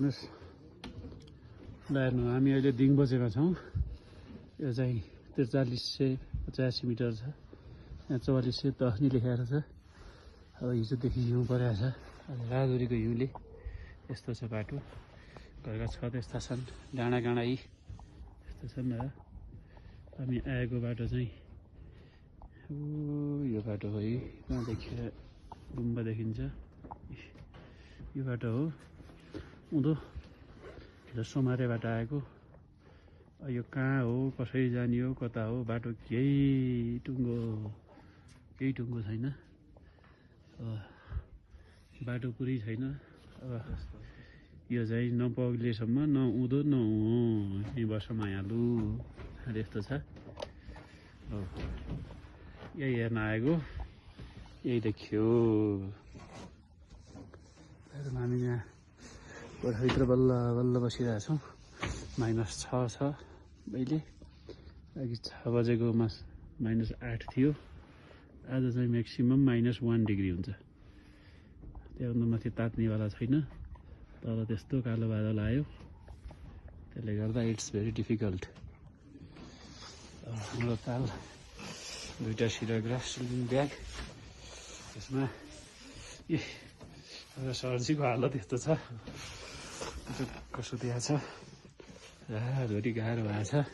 हेर्नु हामी अहिले दिङ बजेका छौँ। यो चाहिँ 4385 मिटर छ। यहाँ 4410 लेखेको छ। अब हिजोदेखि हिउँ परेको छ। राजौरीको हिउँले यस्तो छ बाटो। घरका छत यस्ता छन्, डाँडा काँडा यस्तो छन्। र हामी आएको बाटो चाहिँ यो बाटो हो। त्यहाँदेखि गुम्बा देखिन्छ। यो बाटो हो उँधो सोमारेबाट आएको। यो कहाँ हो, कसरी जाने हो, कता हो बाटो केही टुङ्गो छैन। बाटो पुरै छैन। अब यो चाहिँ नपग्लेसम्म न उँधो न यहीँ बस्छ मायालु यस्तो छ। यही हेर्न आएको, यही देखियो। हामी यहाँ गोर्खाभित्र बल्ल बसिरहेछौँ। -6 छ अहिले। अघि 6 बजेको -8 थियो। आज चाहिँ म्याक्सिमम -1 डिग्री हुन्छ। त्योभन्दा माथि तात्नेवाला छैन। तर त्यस्तो कालो बादल आयो, त्यसले गर्दा इट्स भेरी डिफिकल्ट। हाम्रो ताल 2टा सिराग्रास स्लिपिङ ब्याग। त्यसमा सर्जीको हालत यस्तो छ। कसो दिएको छ, रातभरि गाह्रो भएको छ।